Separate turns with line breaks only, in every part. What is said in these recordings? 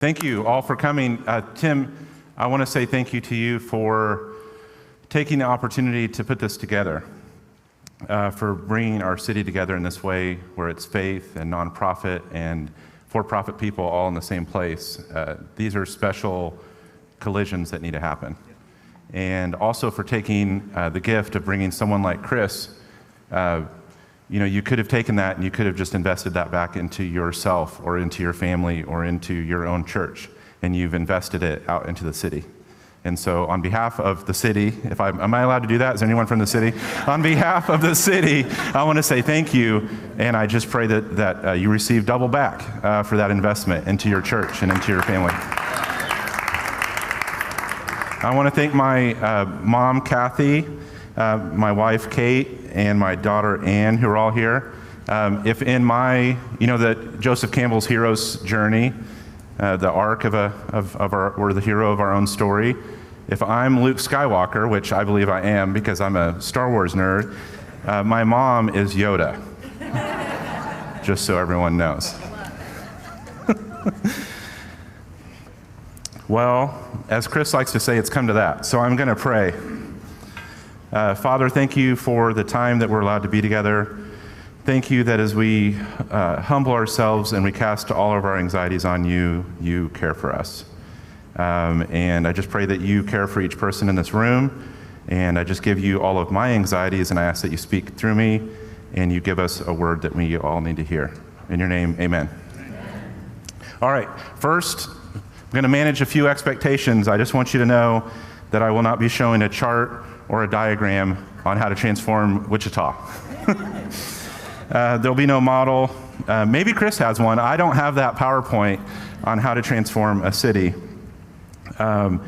Thank you all for coming. Tim, I want to say thank you to you for taking the opportunity to put this together, for bringing our city together in this way where it's faith and nonprofit and for-profit people all in the same place. These are special collisions that need to happen. And also for taking the gift of bringing someone like Chris. You could have taken that and you could have just invested that back into yourself or into your family or into your own church, and you've invested it out into the city. And so on behalf of the city, am I allowed to do that? Is there anyone from the city? On behalf of the city, I want to say thank you, and I just pray that you receive double back for that investment into your church and into your family. I want to thank my mom, Kathy, my wife, Kate, and my daughter, Ann, who are all here. If in my, that Joseph Campbell's hero's journey, the arc we're the hero of our own story. If I'm Luke Skywalker, which I believe I am because I'm a Star Wars nerd, my mom is Yoda. Just so everyone knows. Well, as Chris likes to say, it's come to that. So I'm going to pray. Father, thank you for the time that we're allowed to be together. Thank you that as we humble ourselves and we cast all of our anxieties on you, you care for us. And I just pray that you care for each person in this room. And I just give you all of my anxieties, and I ask that you speak through me and you give us a word that we all need to hear. In your name, amen. All right, first, I'm going to manage a few expectations. I just want you to know that I will not be showing a chart or a diagram on how to transform Wichita. There'll be no model. Maybe Chris has one. I don't have that PowerPoint on how to transform a city. I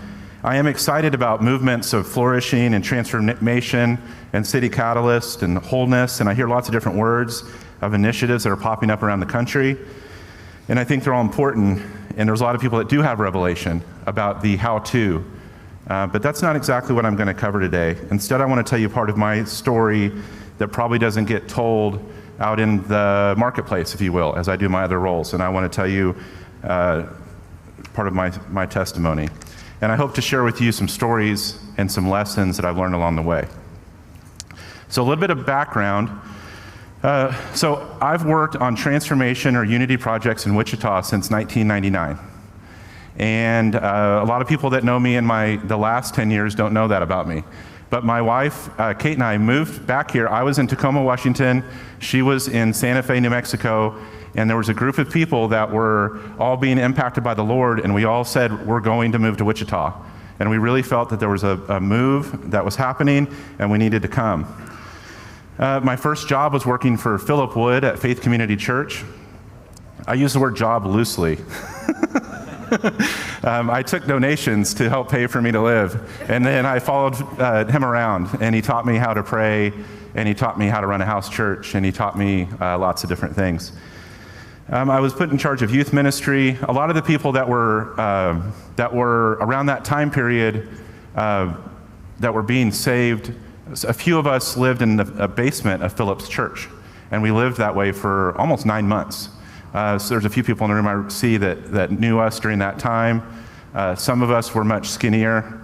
am excited about movements of flourishing and transformation and city catalyst and wholeness, and I hear lots of different words of initiatives that are popping up around the country, and I think they're all important, and there's a lot of people that do have revelation about the how-to. But that's not exactly what I'm going to cover today. Instead, I want to tell you part of my story that probably doesn't get told out in the marketplace, if you will, as I do my other roles. And I want to tell you part of my testimony. And I hope to share with you some stories and some lessons that I've learned along the way. So a little bit of background. So I've worked on transformation or unity projects in Wichita since 1999. And a lot of people that know me in the last 10 years don't know that about me. But my wife, Kate, and I moved back here. I was in Tacoma, Washington. She was in Santa Fe, New Mexico. And there was a group of people that were all being impacted by the Lord, and we all said, we're going to move to Wichita. And we really felt that there was a move that was happening, and we needed to come. My first job was working for Philip Wood at Faith Community Church. I use the word job loosely. I took donations to help pay for me to live, and then I followed him around, and he taught me how to pray, and he taught me how to run a house church, and he taught me lots of different things. I was put in charge of youth ministry. A lot of the people that were around that time period that were being saved, a few of us lived in the basement of Philip's church, and we lived that way for almost 9 months. So there's a few people in the room I see that knew us during that time. Some of us were much skinnier,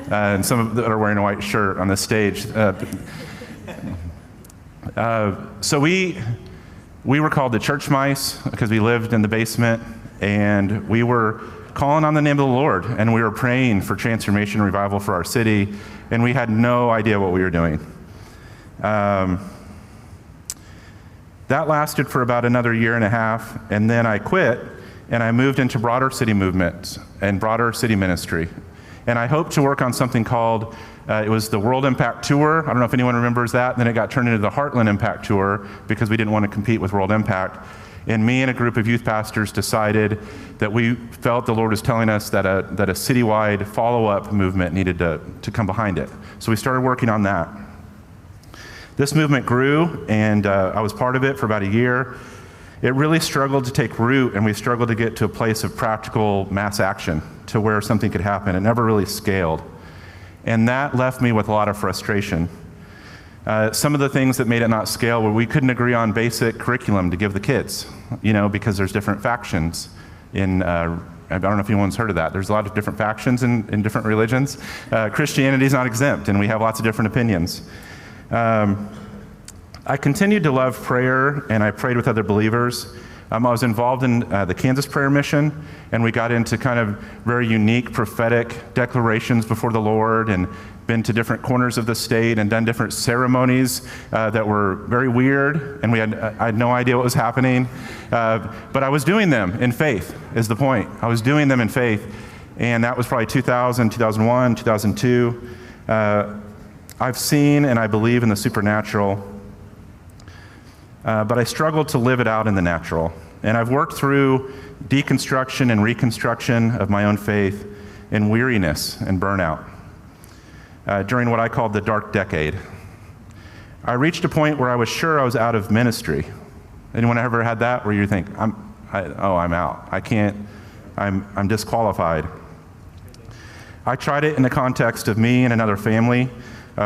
and some of them are wearing a white shirt on the stage. So we were called the church mice because we lived in the basement, and we were calling on the name of the Lord, and we were praying for transformation and revival for our city, and we had no idea what we were doing. That lasted for about another year and a half, and then I quit, and I moved into broader city movements and broader city ministry. And I hoped to work on something called, it was the World Impact Tour. I don't know if anyone remembers that. Then it got turned into the Heartland Impact Tour because we didn't want to compete with World Impact. And me and a group of youth pastors decided that we felt the Lord was telling us that a citywide follow-up movement needed to come behind it. So we started working on that. This movement grew, and I was part of it for about a year. It really struggled to take root, and we struggled to get to a place of practical mass action to where something could happen. It never really scaled. And that left me with a lot of frustration. Some of the things that made it not scale were we couldn't agree on basic curriculum to give the kids, because there's different factions in I don't know if anyone's heard of that. There's a lot of different factions in different religions. Christianity is not exempt, and we have lots of different opinions. I continued to love prayer, and I prayed with other believers. I was involved in the Kansas prayer mission, and we got into kind of very unique prophetic declarations before the Lord, and been to different corners of the state and done different ceremonies that were very weird, and I had no idea what was happening. But I was doing them in faith, is the point. I was doing them in faith, and that was probably 2000, 2001, 2002. I've seen and I believe in the supernatural, but I struggled to live it out in the natural. And I've worked through deconstruction and reconstruction of my own faith in weariness and burnout during what I called the dark decade. I reached a point where I was sure I was out of ministry. Anyone ever had that where you think, I'm out. I can't, I'm disqualified. I tried it in the context of me and another family.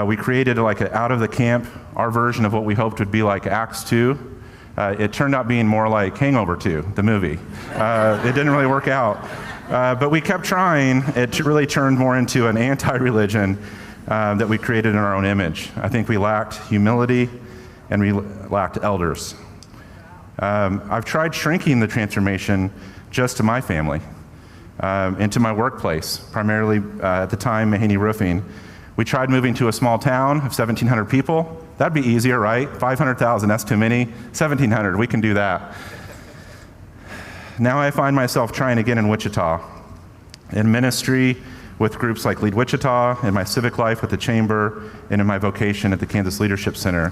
We created like an out of the camp, our version of what we hoped would be like Acts 2. It turned out being more like Hangover 2, the movie. It didn't really work out. But we kept trying. It really turned more into an anti-religion that we created in our own image. I think we lacked humility and we lacked elders. I've tried shrinking the transformation just to my family, into my workplace, primarily at the time, Mahaney Roofing. We tried moving to a small town of 1,700 people. That'd be easier, right? 500,000, that's too many. 1,700, we can do that. Now I find myself trying again in Wichita, in ministry with groups like Lead Wichita, in my civic life with the Chamber, and in my vocation at the Kansas Leadership Center.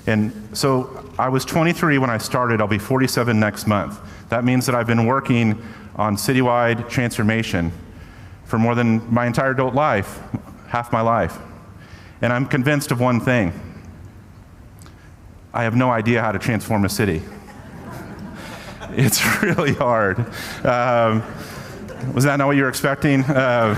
And so I was 23 when I started. I'll be 47 next month. That means that I've been working on citywide transformation for more than my entire adult life, half my life. And I'm convinced of one thing. I have no idea how to transform a city. It's really hard. Was that not what you were expecting? But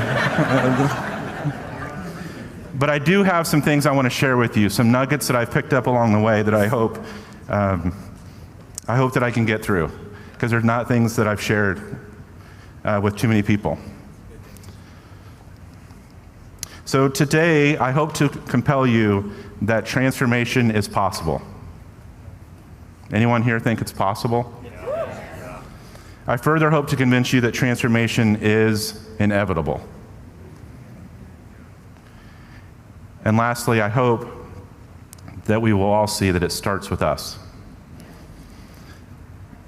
I do have some things I want to share with you, some nuggets that I've picked up along the way that I hope that I can get through, because there's not things that I've shared with too many people. So today, I hope to compel you that transformation is possible. Anyone here think it's possible? Yeah. I further hope to convince you that transformation is inevitable. And lastly, I hope that we will all see that it starts with us.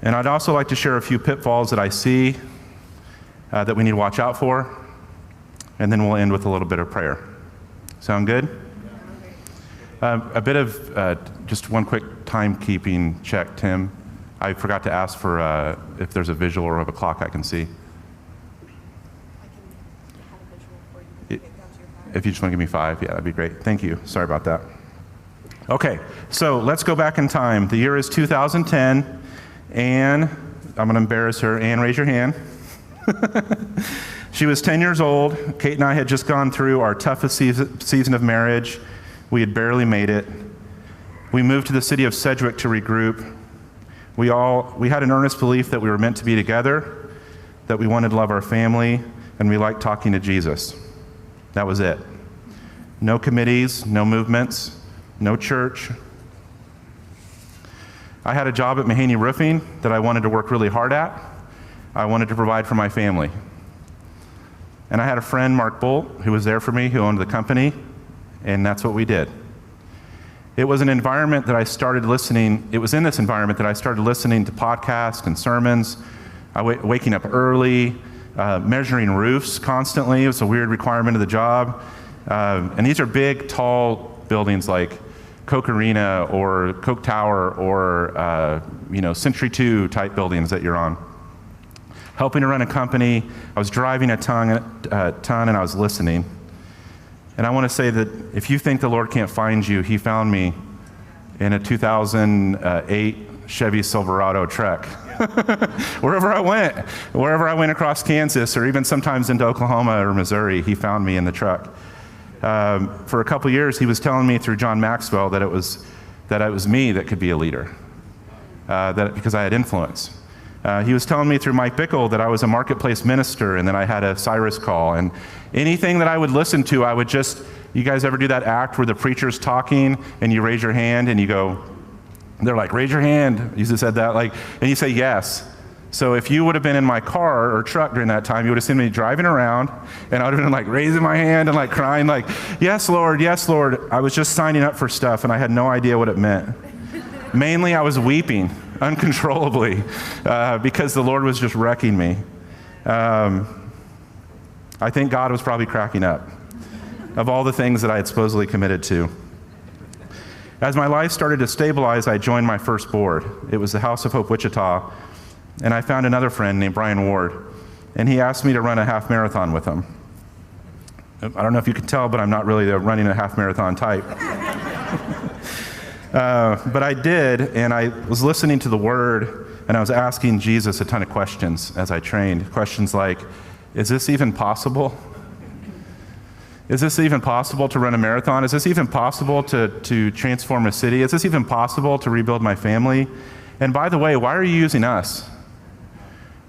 And I'd also like to share a few pitfalls that I see that we need to watch out for. And then we'll end with a little bit of prayer. Sound good? A bit of just one quick timekeeping check, Tim. I forgot to ask for if there's a visual or of a clock I can see.
I can have a visual for you.
If you just want to give me 5, yeah, that'd be great. Thank you. Sorry about that. Okay, so let's go back in time. The year is 2010. Anne, I'm going to embarrass her. Anne, raise your hand. She was 10 years old. Kate and I had just gone through our toughest season of marriage. We had barely made it. We moved to the city of Sedgwick to regroup. We had an earnest belief that we were meant to be together, that we wanted to love our family, and we liked talking to Jesus. That was it. No committees, no movements, no church. I had a job at Mahaney Roofing that I wanted to work really hard at. I wanted to provide for my family. And I had a friend, Mark Bolt, who was there for me, who owned the company, and that's what we did. It was an environment that I started listening, it was in this environment that I started listening to podcasts and sermons, waking up early, measuring roofs constantly. It was a weird requirement of the job. And these are big, tall buildings like Coke Arena or Coke Tower or Century 2 type buildings that you're on. Helping to run a company, I was driving a ton and I was listening. And I want to say that if you think the Lord can't find you, He found me in a 2008 Chevy Silverado truck. Wherever I went across Kansas or even sometimes into Oklahoma or Missouri, He found me in the truck. For a couple years, He was telling me through John Maxwell that it was me that could be a leader, because I had influence. He was telling me through Mike Bickle that I was a marketplace minister and that I had a Cyrus call. And anything that I would listen to, I would just, you guys ever do that act where the preacher's talking and you raise your hand and you go, they're like, raise your hand. You just said that, like, and you say yes. So if you would have been in my car or truck during that time, you would have seen me driving around and I would have been like raising my hand and like crying like, yes, Lord, yes, Lord. I was just signing up for stuff and I had no idea what it meant. Mainly I was weeping uncontrollably because the Lord was just wrecking me. I think God was probably cracking up of all the things that I had supposedly committed to. As my life started to stabilize, I joined my first board. It was the House of Hope Wichita, and I found another friend named Brian Ward, and he asked me to run a half marathon with him. I don't know if you can tell, but I'm not really running a half marathon type. But I did, and I was listening to the Word, and I was asking Jesus a ton of questions as I trained. Questions like, is this even possible? Is this even possible to run a marathon? Is this even possible to transform a city? Is this even possible to rebuild my family? And by the way, why are you using us?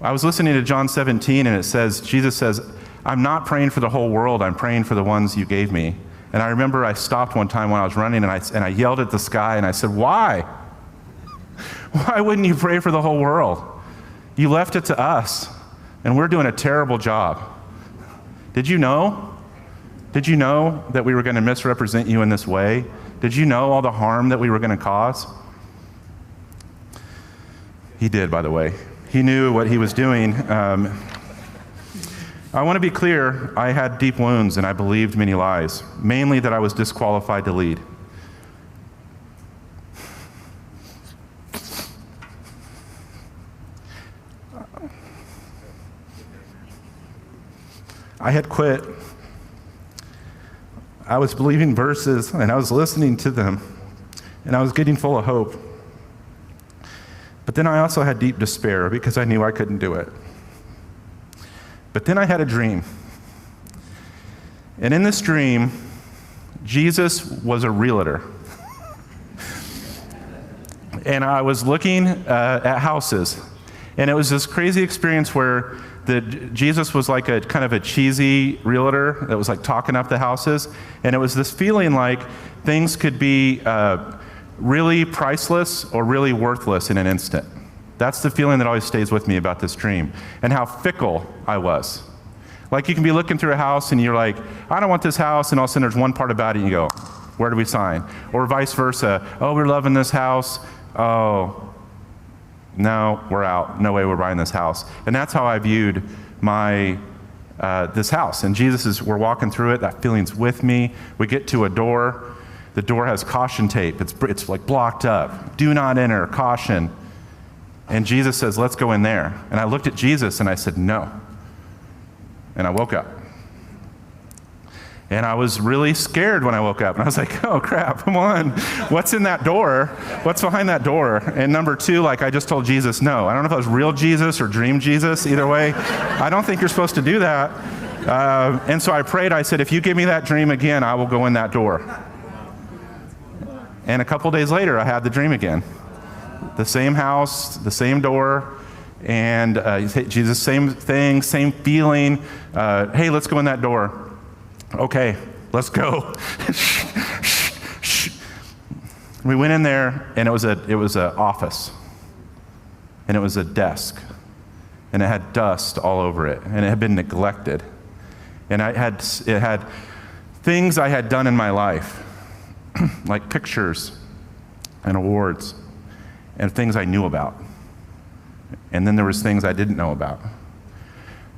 I was listening to John 17, and it says, Jesus says, I'm not praying for the whole world, I'm praying for the ones you gave me. And I remember I stopped one time when I was running, and I yelled at the sky, and I said, why? Why wouldn't you pray for the whole world? You left it to us, and we're doing a terrible job. Did you know? Did you know that we were going to misrepresent you in this way? Did you know all the harm that we were going to cause? He did, by the way. He knew what he was doing. I want to be clear, I had deep wounds and I believed many lies, mainly that I was disqualified to lead. I had quit. I was believing verses and I was listening to them and I was getting full of hope. But then I also had deep despair because I knew I couldn't do it. But then I had a dream. And in this dream, Jesus was a realtor. And I was looking at houses. And it was this crazy experience where Jesus was like a kind of a cheesy realtor that was like talking up the houses. And it was this feeling like things could be really priceless or really worthless in an instant. That's the feeling that always stays with me about this dream and how fickle I was. Like you can be looking through a house and you're like, I don't want this house, and all of a sudden there's one part about it and you go, where do we sign? Or vice versa. Oh, we're loving this house. Oh, no, we're out. No way we're buying this house. And that's how I viewed my this house. And we're walking through it. That feeling's with me. We get to a door. The door has caution tape. It's like blocked up. Do not enter, caution. And Jesus says, let's go in there. And I looked at Jesus and I said, no. And I woke up. And I was really scared when I woke up. And I was like, oh crap, come on. What's in that door? What's behind that door? And number two, like I just told Jesus no. I don't know if it was real Jesus or dream Jesus. Either way, I don't think you're supposed to do that. And so I prayed. I said, if you give me that dream again, I will go in that door. And a couple days later, I had the dream again. The same house, the same door, and Jesus, same thing, same feeling. Hey, let's go in that door. Okay, let's go. We went in there, and it was a office, and it was a desk, and it had dust all over it, and it had been neglected, and it had things I had done in my life, like pictures and awards and things I knew about. And then there was things I didn't know about.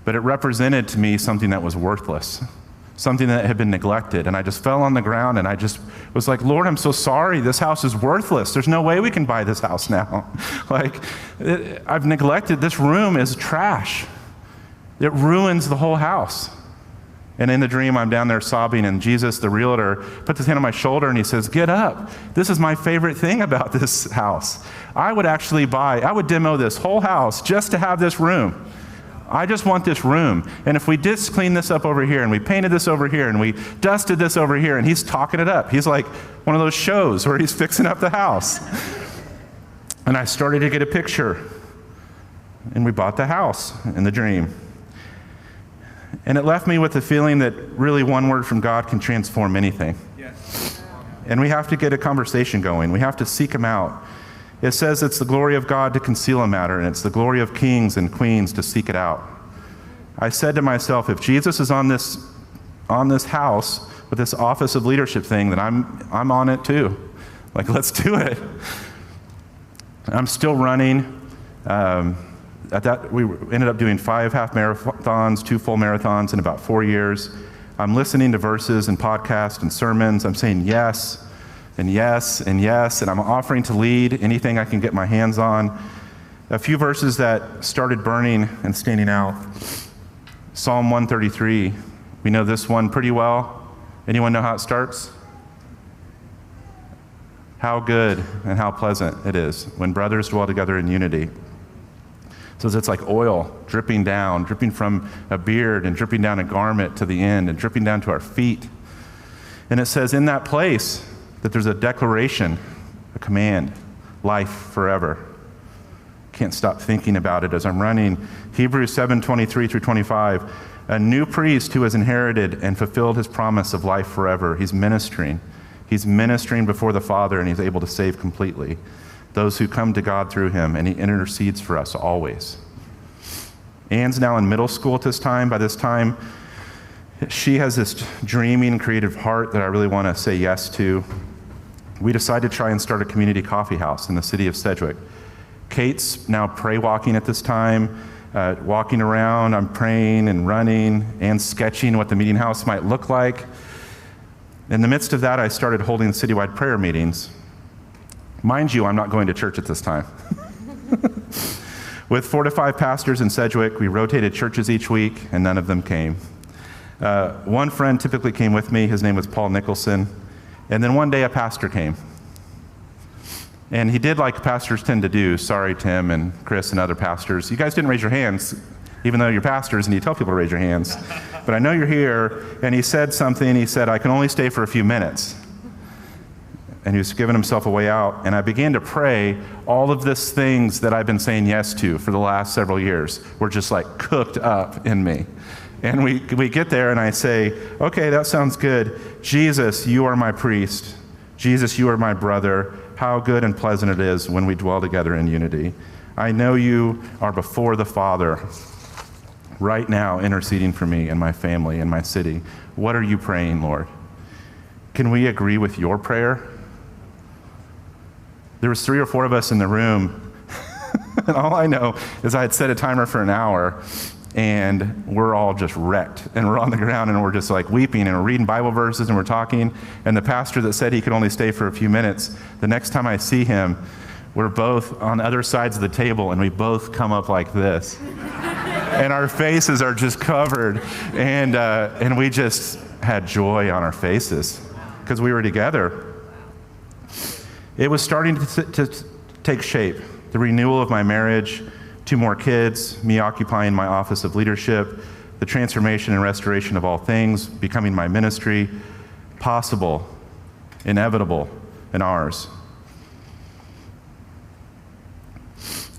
But it represented to me something that was worthless, something that had been neglected. And I just fell on the ground and I just was like, Lord, I'm so sorry. This house is worthless. There's no way we can buy this house now. I've neglected. This room is trash. It ruins the whole house. And in the dream, I'm down there sobbing, and Jesus, the realtor, puts his hand on my shoulder and he says, get up. This is my favorite thing about this house. I would demo this whole house just to have this room. I just want this room. And if we just clean this up over here, and we painted this over here, and we dusted this over here, and he's talking it up. He's like one of those shows where he's fixing up the house. And I started to get a picture. And we bought the house in the dream. And it left me with the feeling that really one word from God can transform anything.
Yes.
And we have to get a conversation going. We have to seek him out. It says it's the glory of God to conceal a matter, and it's the glory of kings and queens to seek it out. I said to myself, if Jesus is on this house with this office of leadership thing, then I'm on it too. Like, let's do it. I'm still running. At that, we ended up doing 5 half marathons, 2 full marathons in about 4 years. I'm listening to verses and podcasts and sermons. I'm saying yes and yes and yes, and I'm offering to lead anything I can get my hands on. A few verses that started burning and standing out. Psalm 133. We know this one pretty well. Anyone know how it starts? How good and how pleasant it is when brothers dwell together in unity. So it's like oil dripping down, dripping from a beard and dripping down a garment to the end and dripping down to our feet. And it says in that place that there's a declaration, a command, life forever. Can't stop thinking about it as I'm running. Hebrews 7:23 through 25. A new priest who has inherited and fulfilled his promise of life forever. He's ministering. He's ministering before the Father, and he's able to save completely those who come to God through him, and he intercedes for us always. Anne's now in middle school at this time. By this time, she has this dreaming, creative heart that I really want to say yes to. We decided to try and start a community coffee house in the city of Sedgwick. Kate's now pray walking at this time, walking around. I'm praying and running and sketching what the meeting house might look like. In the midst of that, I started holding citywide prayer meetings. Mind you, I'm not going to church at this time. With 4 to 5 pastors in Sedgwick, we rotated churches each week, and none of them came. One friend typically came with me. His name was Paul Nicholson. And then one day a pastor came. And he did like pastors tend to do. Sorry, Tim and Chris and other pastors. You guys didn't raise your hands, even though you're pastors and you tell people to raise your hands. But I know you're here. And he said something. He said, I can only stay for a few minutes. And he was giving himself a way out. And I began to pray. All of these things that I've been saying yes to for the last several years were just like cooked up in me. And we get there and I say, okay, that sounds good. Jesus, you are my priest. Jesus, you are my brother. How good and pleasant it is when we dwell together in unity. I know you are before the Father right now interceding for me and my family and my city. What are you praying, Lord? Can we agree with your prayer? There was 3 or 4 of us in the room, and all I know is I had set a timer for an hour, and we're all just wrecked, and we're on the ground, and we're just like weeping, and we're reading Bible verses, and we're talking, and the pastor that said he could only stay for a few minutes, the next time I see him, we're both on other sides of the table, and we both come up like this, and our faces are just covered, and we just had joy on our faces, because we were together. It was starting to take shape. The renewal of my marriage, 2 more kids, me occupying my office of leadership, the transformation and restoration of all things, becoming my ministry, possible, inevitable, and ours.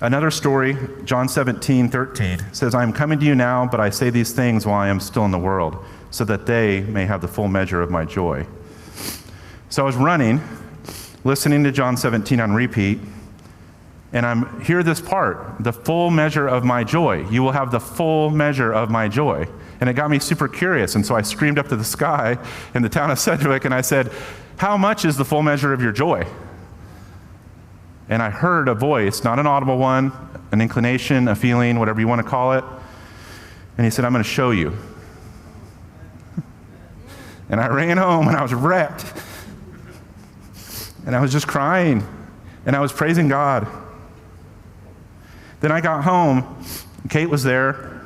Another story, John 17:13, says, I am coming to you now, but I say these things while I am still in the world, so that they may have the full measure of my joy. So I was running, listening to John 17 on repeat, and I'm hear this part, the full measure of my joy. You will have the full measure of my joy. And it got me super curious, and so I screamed up to the sky in the town of Sedgwick, and I said, how much is the full measure of your joy? And I heard a voice, not an audible one, an inclination, a feeling, whatever you want to call it, and he said, I'm going to show you. And I ran home, and I was wrecked. And I was just crying, and I was praising God. Then I got home, Kate was there,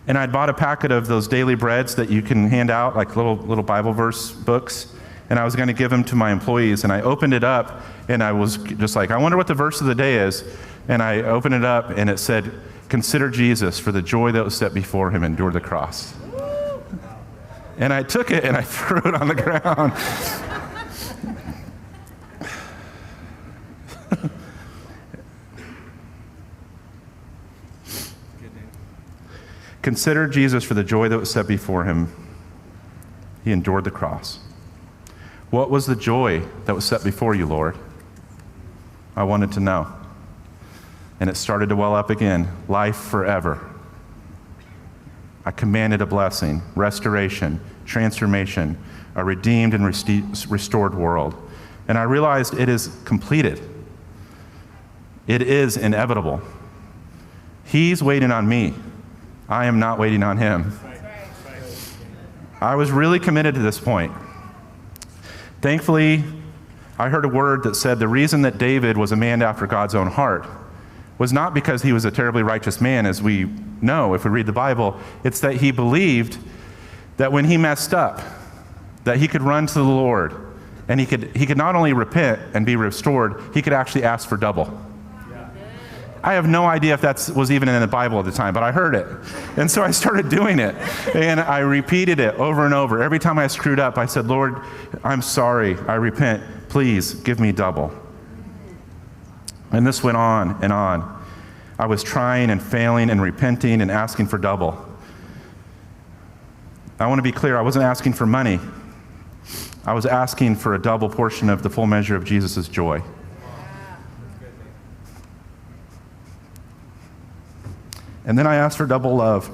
and I'd bought a packet of those daily breads that you can hand out, like little Bible verse books, and I was going to give them to my employees, and I opened it up, and I was just like, I wonder what the verse of the day is, and I opened it up, and it said, consider Jesus for the joy that was set before him, endure the cross. And I took it, and I threw it on the ground. Consider Jesus for the joy that was set before him. He endured the cross. What was the joy that was set before you, Lord? I wanted to know. And it started to well up again. Life forever. I commanded a blessing, restoration, transformation, a redeemed and restored world. And I realized it is completed. It is inevitable. He's waiting on me. I am not waiting on him. I was really committed to this point. Thankfully, I heard a word that said the reason that David was a man after God's own heart was not because he was a terribly righteous man, as we know if we read the Bible. It's that he believed that when he messed up, that he could run to the Lord, and he could not only repent and be restored, he could actually ask for double. I have no idea if that was even in the Bible at the time, but I heard it. And so I started doing it. And I repeated it over and over. Every time I screwed up, I said, Lord, I'm sorry. I repent. Please give me double. And this went on and on. I was trying and failing and repenting and asking for double. I want to be clear. I wasn't asking for money. I was asking for a double portion of the full measure of Jesus' joy. And then I asked for double love.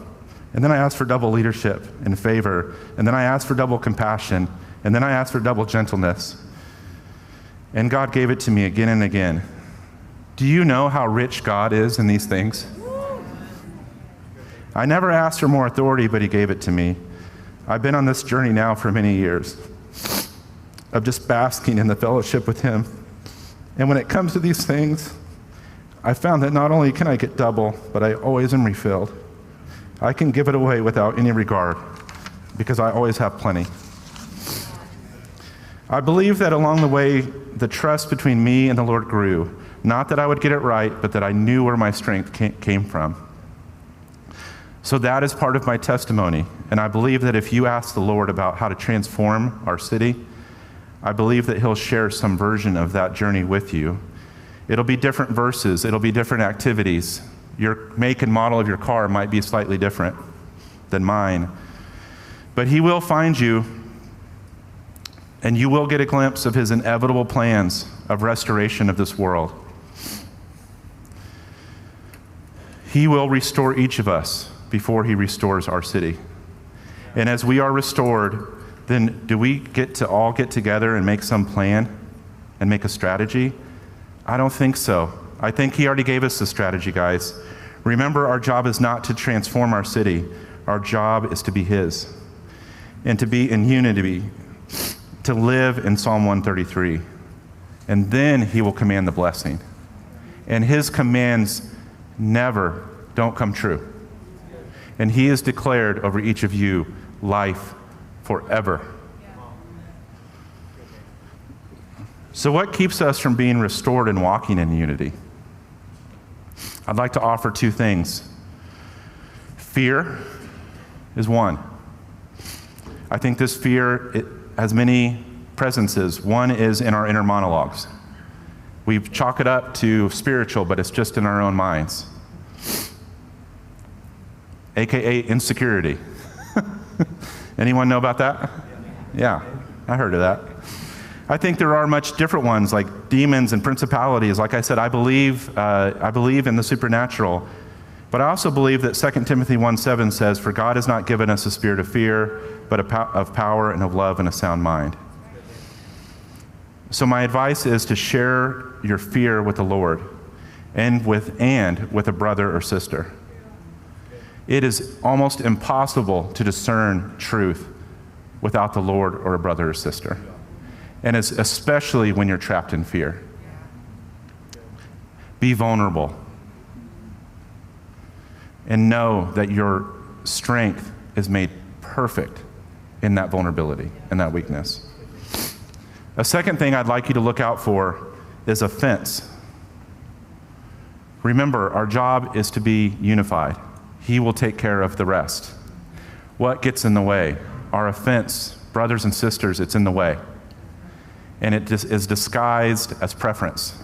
And then I asked for double leadership and favor. And then I asked for double compassion. And then I asked for double gentleness. And God gave it to me again and again. Do you know how rich God is in these things? I never asked for more authority, but he gave it to me. I've been on this journey now for many years of just basking in the fellowship with him. And when it comes to these things, I found that not only can I get double, but I always am refilled. I can give it away without any regard because I always have plenty. I believe that along the way, the trust between me and the Lord grew. Not that I would get it right, but that I knew where my strength came from. So that is part of my testimony. And I believe that if you ask the Lord about how to transform our city, I believe that he'll share some version of that journey with you. It'll be different verses. It'll be different activities. Your make and model of your car might be slightly different than mine. But he will find you, and you will get a glimpse of his inevitable plans of restoration of this world. He will restore each of us before he restores our city. And as we are restored, then do we get to all get together and make some plan and make a strategy? I don't think so. I think he already gave us the strategy, guys. Remember, our job is not to transform our city. Our job is to be his and to be in unity, to live in Psalm 133. And then he will command the blessing. And his commands never don't come true. And he has declared over each of you life forever. So what keeps us from being restored and walking in unity? I'd like to offer two things. Fear is one. I think this fear, it has many presences. One is in our inner monologues. We chalk it up to spiritual, but it's just in our own minds. AKA insecurity. Anyone know about that? Yeah, I heard of that. I think there are much different ones, like demons and principalities. Like I said, I believe in the supernatural, but I also believe that 2 Timothy 1:7 says, "For God has not given us a spirit of fear, but of power and of love and a sound mind." So my advice is to share your fear with the Lord and with a brother or sister. It is almost impossible to discern truth without the Lord or a brother or sister. And it's especially when you're trapped in fear. Be vulnerable. And know that your strength is made perfect in that vulnerability and that weakness. A second thing I'd like you to look out for is offense. Remember, our job is to be unified. He will take care of the rest. What gets in the way? Our offense, brothers and sisters, it's in the way. And it is disguised as preference.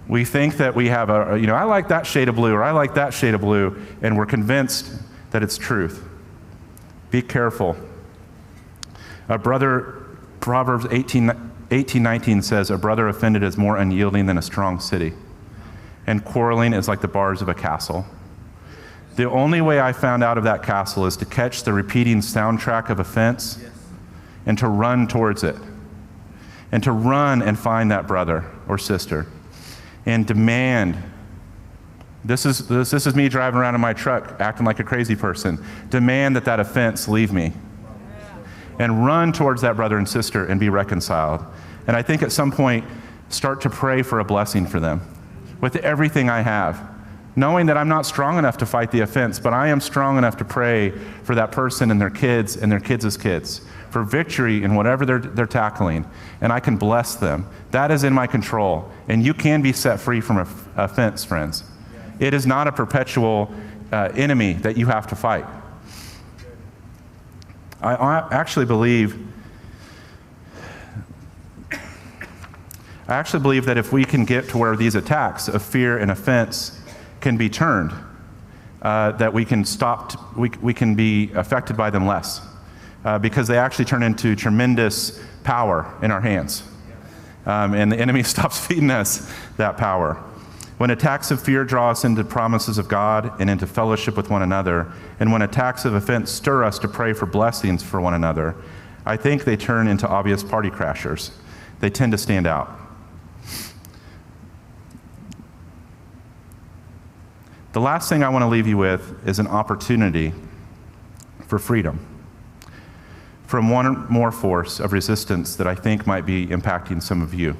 We think that we have I like that shade of blue, or I like that shade of blue, and we're convinced that it's truth. Be careful. Proverbs 18:19 says, a brother offended is more unyielding than a strong city, and quarreling is like the bars of a castle. The only way I found out of that castle is to catch the repeating soundtrack of offense and to run towards it, and to run and find that brother or sister and demand. This is me driving around in my truck acting like a crazy person. Demand that offense leave me. And run towards that brother and sister and be reconciled. And I think at some point, start to pray for a blessing for them with everything I have, knowing that I'm not strong enough to fight the offense, but I am strong enough to pray for that person and their kids' kids, for victory in whatever they're tackling, and I can bless them. That is in my control, and you can be set free from offense, friends. It is not a perpetual enemy that you have to fight. I actually believe that if we can get to where these attacks of fear and offense can be turned, that we can we can be affected by them less, because they actually turn into tremendous power in our hands, and the enemy stops feeding us that power. When attacks of fear draw us into promises of God and into fellowship with one another, and when attacks of offense stir us to pray for blessings for one another, I think they turn into obvious party crashers. They tend to stand out. The last thing I want to leave you with is an opportunity for freedom from one more force of resistance that I think might be impacting some of you.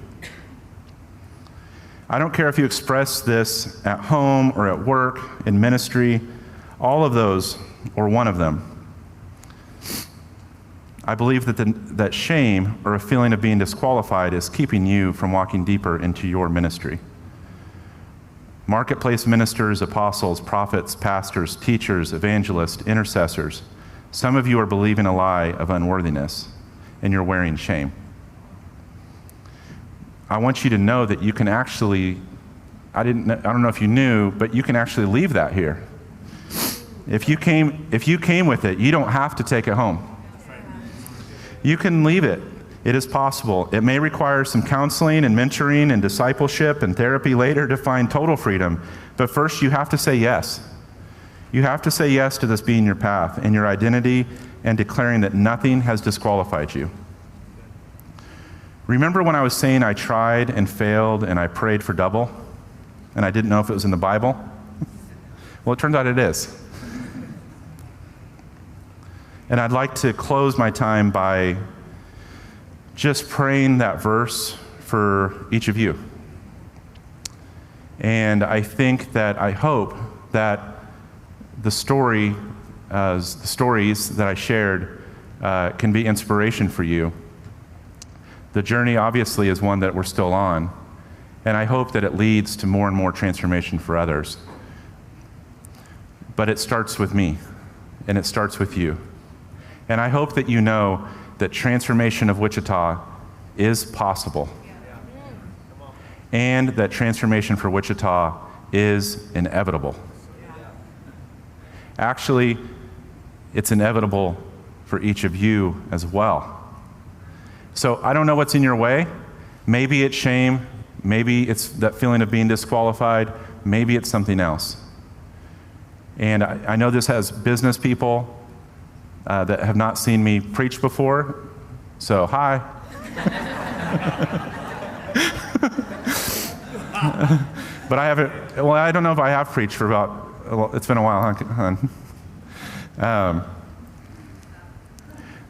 I don't care if you express this at home or at work, in ministry, all of those, or one of them. I believe that shame or a feeling of being disqualified is keeping you from walking deeper into your ministry. Marketplace ministers, apostles, prophets, pastors, teachers, evangelists, intercessors, some of you are believing a lie of unworthiness, and you're wearing shame. I want you to know that you can actually, I don't know if you knew, but you can actually leave that here. If you came with it, you don't have to take it home. You can leave it. It is possible. It may require some counseling and mentoring and discipleship and therapy later to find total freedom, but first you have to say yes. You have to say yes to this being your path and your identity, and declaring that nothing has disqualified you. Remember when I was saying I tried and failed and I prayed for double, and I didn't know if it was in the Bible? Well, it turns out it is. And I'd like to close my time by just praying that verse for each of you. And I hope that the stories that I shared can be inspiration for you. The journey obviously is one that we're still on, and I hope that it leads to more and more transformation for others. But it starts with me, and it starts with you. And I hope that you know that transformation of Wichita is possible, and that transformation for Wichita is inevitable. Actually, it's inevitable for each of you as well. So I don't know what's in your way. Maybe it's shame. Maybe it's that feeling of being disqualified. Maybe it's something else. And I know this has business people that have not seen me preach before. So, hi. But I haven't, well, I don't know if I have preached for it's been a while, huh?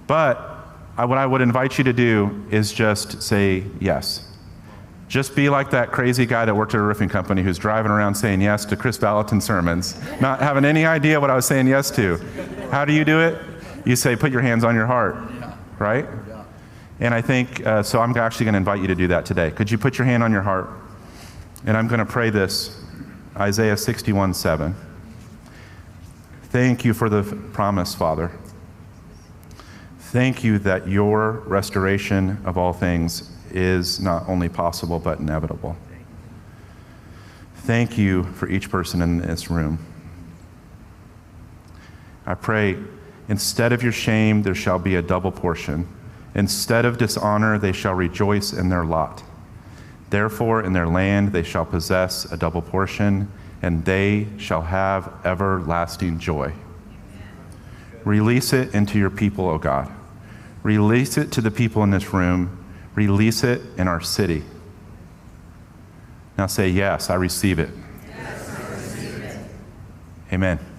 But what I would invite you to do is just say yes. Just be like that crazy guy that worked at a roofing company who's driving around saying yes to Chris Valentin's sermons, not having any idea what I was saying yes to. How do you do it? You say, put your hands on your heart, right? And I think, so I'm actually going to invite you to do that today. Could you put your hand on your heart? And I'm going to pray this, Isaiah 61:7. Thank you for the promise, Father. Thank you that your restoration of all things is not only possible, but inevitable. Thank you for each person in this room. I pray, instead of your shame, there shall be a double portion. Instead of dishonor, they shall rejoice in their lot. Therefore, in their land they shall possess a double portion, and they shall have everlasting joy. Release it into your people, O God. Release it to the people in this room. Release it in our city. Now say, yes, I receive it.
Yes, I receive it.
Amen.